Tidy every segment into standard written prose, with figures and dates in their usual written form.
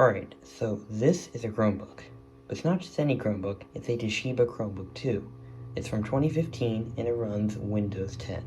Alright, so this is a Chromebook. But it's not just any Chromebook, it's a Toshiba Chromebook 2. It's from 2015 and it runs Windows 10.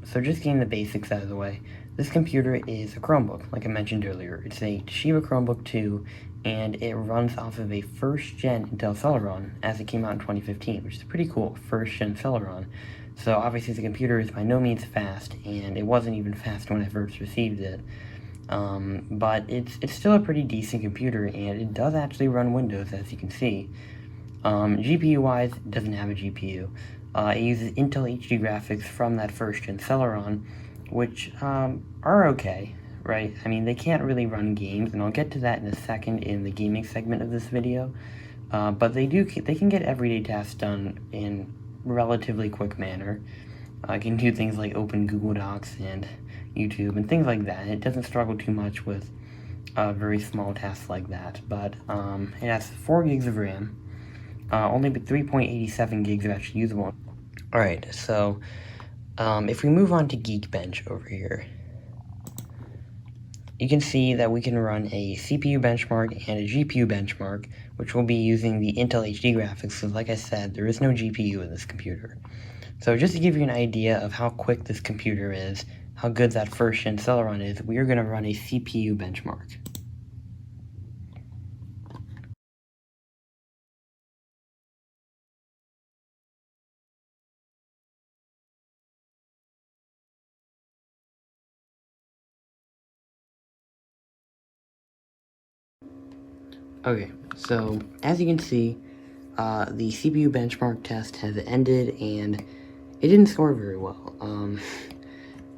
So just getting the basics out of the way, this computer is a Chromebook, like I mentioned earlier. It's a Toshiba Chromebook 2, and it runs off of a first-gen Intel Celeron, as it came out in 2015, which is pretty cool, first-gen Celeron. So obviously the computer is by no means fast, and it wasn't even fast when I first received it. But it's still a pretty decent computer, and it does actually run Windows, as you can see. GPU-wise, it doesn't have a GPU. It uses Intel HD graphics from that first-gen Celeron, which are okay, right? I mean, they can't really run games, and I'll get to that in a second in the gaming segment of this video. But they can get everyday tasks done in relatively quick manner. Can do things like open Google Docs and YouTube and things like that. It doesn't struggle too much with very small tasks like that. But it has 4 gigs of RAM. Only 3.87 gigs are actually usable. Alright, so if we move on to Geekbench over here, you can see that we can run a CPU benchmark and a GPU benchmark, which will be using the Intel HD graphics, because like I said, there is no GPU in this computer. So just to give you an idea of how quick this computer is, how good that first-gen Celeron is, we are going to run a CPU benchmark. Okay, so as you can see, the CPU benchmark test has ended, and it didn't score very well.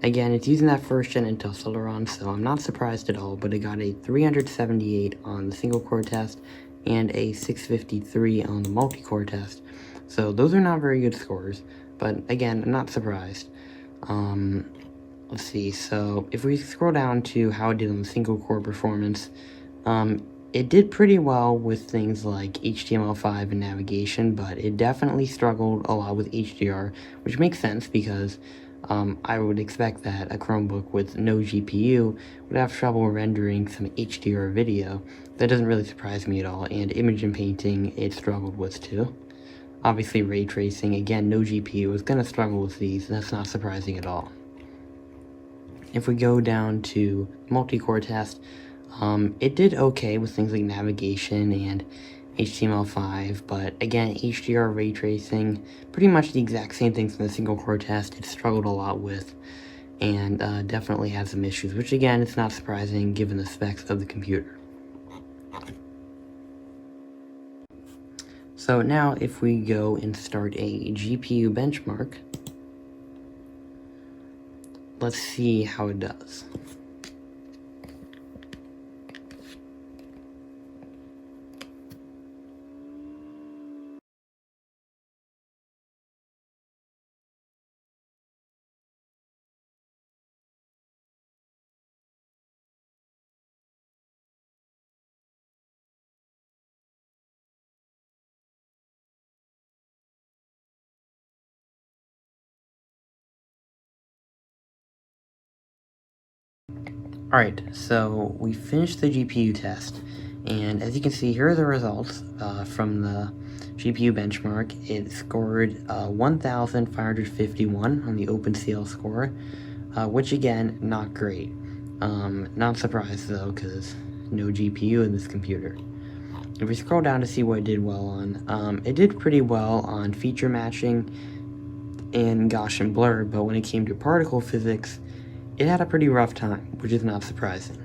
Again, it's using that first-gen Intel Celeron, so I'm not surprised at all, but it got a 378 on the single-core test and a 653 on the multi-core test. So those are not very good scores, but again, I'm not surprised. Let's see, so if we scroll down to how it did on the single-core performance, it did pretty well with things like HTML5 and navigation, but it definitely struggled a lot with HDR, which makes sense because I would expect that a Chromebook with no GPU would have trouble rendering some HDR video. That doesn't really surprise me at all, and image and painting it struggled with too. Obviously ray tracing, again, no GPU is going to struggle with these, that's not surprising at all. If we go down to multi-core test, it did okay with things like navigation and HTML5, but again, HDR ray tracing, pretty much the exact same things from the single core test, it struggled a lot with, and definitely had some issues, which again, it's not surprising given the specs of the computer. So now if we go and start a GPU benchmark, let's see how it does. Alright, so we finished the GPU test, and as you can see, here are the results from the GPU benchmark. It scored 1,551 on the OpenCL score, which again, not great. Not surprised though, because no GPU in this computer. If we scroll down to see what it did well on, it did pretty well on feature matching and Gaussian blur, but when it came to particle physics, it had a pretty rough time, which is not surprising.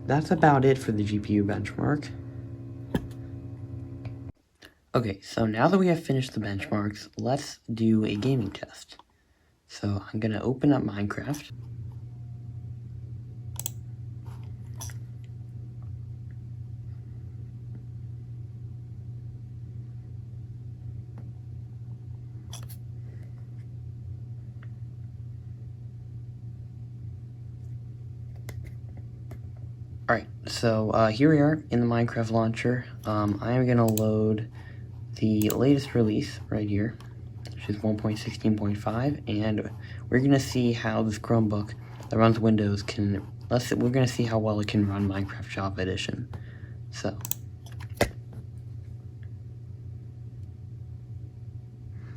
That's about it for the GPU benchmark. Okay, so now that we have finished the benchmarks, let's do a gaming test. So I'm gonna open up Minecraft. Alright, so here we are in the Minecraft launcher. I am going to load the latest release right here, which is 1.16.5, and we're going to see how this Chromebook that runs Windows we're going to see how well it can run Minecraft Java Edition. So,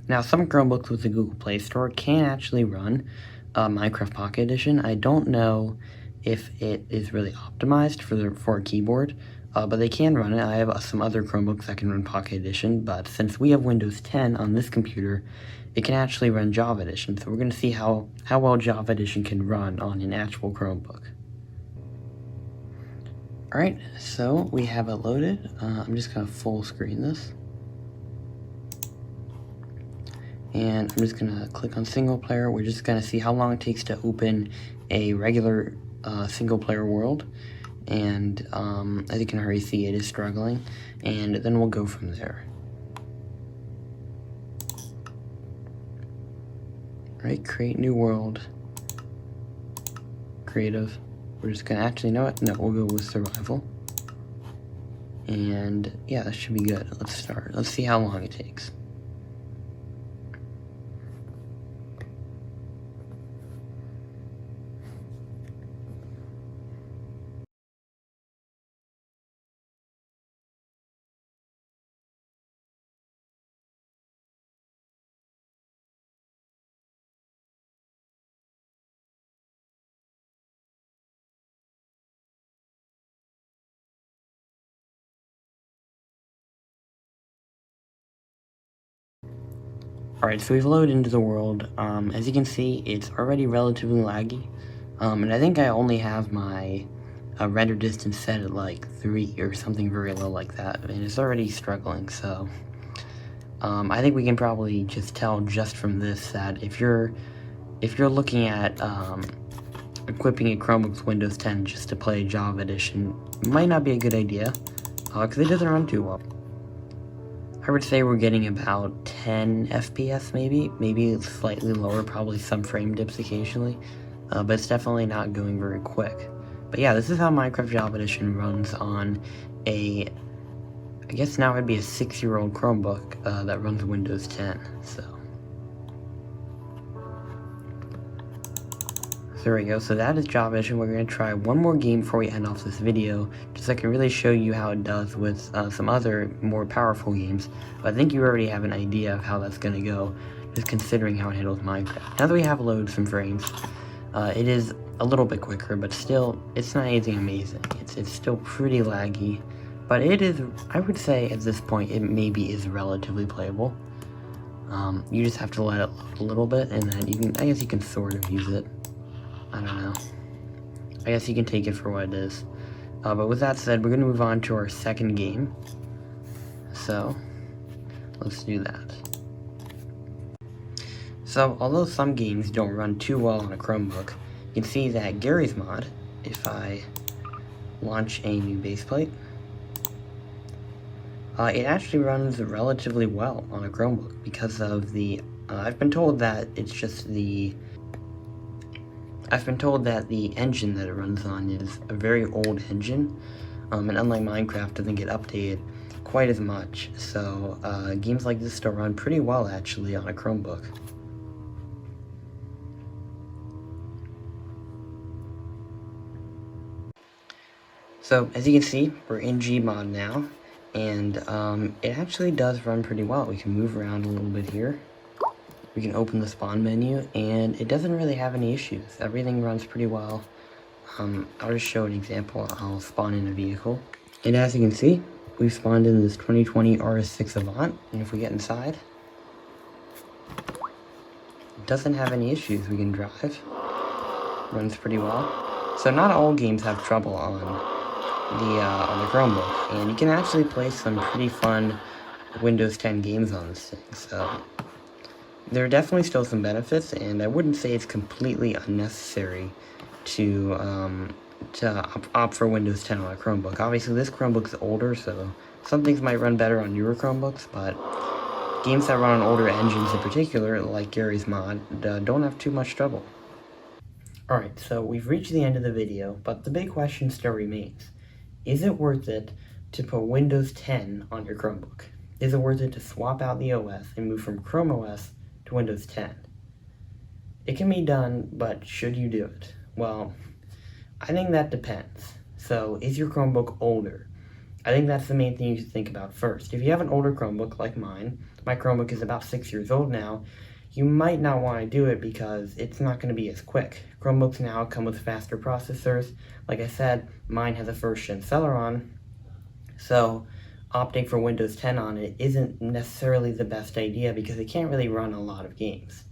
now some Chromebooks with the Google Play Store can actually run Minecraft Pocket Edition. I don't know if it is really optimized for a keyboard, but they can run it. I have some other Chromebooks that can run Pocket Edition, but since we have Windows 10 on this computer, it can actually run Java Edition. So we're going to see how well Java Edition can run on an actual Chromebook. Alright, so we have it loaded. I'm just going to full screen this. And I'm just going to click on single player. We're just going to see how long it takes to open a regular single player world. And as you can already see, it is struggling. And then we'll go from there. Right, create new world. Creative. We're just going to actually know it. No, we'll go with survival. And yeah, that should be good. Let's start. Let's see how long it takes. Alright, so we've loaded into the world. As you can see, it's already relatively laggy. And I think I only have my render distance set at like 3 or something very low like that. And it's already struggling, so I think we can probably just tell just from this that if you're looking at equipping a Chromebook with Windows 10 just to play Java Edition, might not be a good idea, because it doesn't run too well. I would say we're getting about 10 FPS maybe slightly lower, probably some frame dips occasionally, but it's definitely not going very quick. But yeah, this is how Minecraft Java Edition runs on I guess now it'd be a 6-year-old Chromebook that runs Windows 10, so there we go. So that is Java Edition. We're going to try one more game before we end off this video, just so I can really show you how it does with some other more powerful games. But I think you already have an idea of how that's going to go, just considering how it handles Minecraft. Now that we have loaded some frames, it is a little bit quicker, but still, it's not anything amazing. It's still pretty laggy, but it is, I would say at this point, it maybe is relatively playable. You just have to let it load a little bit, and then I guess you can sort of use it. I don't know. I guess you can take it for what it is. But with that said, we're going to move on to our second game. So, let's do that. So, although some games don't run too well on a Chromebook, you can see that Gary's Mod, if I launch a new baseplate, it actually runs relatively well on a Chromebook because of the, I've been told that the engine that it runs on is a very old engine, and unlike Minecraft, doesn't get updated quite as much, so games like this still run pretty well actually on a Chromebook. So as you can see, we're in Gmod now, and it actually does run pretty well. We can move around a little bit here. We can open the spawn menu, and it doesn't really have any issues. Everything runs pretty well. I'll just show an example. I'll spawn in a vehicle. And as you can see, we've spawned in this 2020 RS6 Avant, and if we get inside, it doesn't have any issues. We can drive. Runs pretty well. So not all games have trouble on the Chromebook, and you can actually play some pretty fun Windows 10 games on this thing, so there are definitely still some benefits, and I wouldn't say it's completely unnecessary to opt for Windows 10 on a Chromebook. Obviously, this Chromebook's older, so some things might run better on newer Chromebooks, but games that run on older engines in particular, like Gary's Mod, don't have too much trouble. Alright, so we've reached the end of the video, but the big question still remains. Is it worth it to put Windows 10 on your Chromebook? Is it worth it to swap out the OS and move from Chrome OS to Windows 10? It can be done, but should you do it? Well, I think that depends. So, is your Chromebook older? I think that's the main thing you should think about first. If you have an older Chromebook like mine, my Chromebook is about 6 years old now, you might not want to do it because it's not going to be as quick. Chromebooks now come with faster processors. Like I said, mine has a first-gen Celeron, so opting for Windows 10 on it isn't necessarily the best idea because it can't really run a lot of games.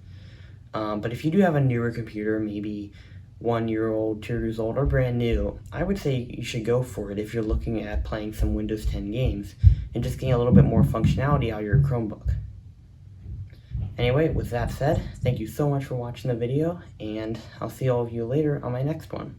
But if you do have a newer computer, maybe 1 year old, 2 years old, or brand new, I would say you should go for it if you're looking at playing some Windows 10 games and just getting a little bit more functionality out of your Chromebook. Anyway, with that said, thank you so much for watching the video, and I'll see all of you later on my next one.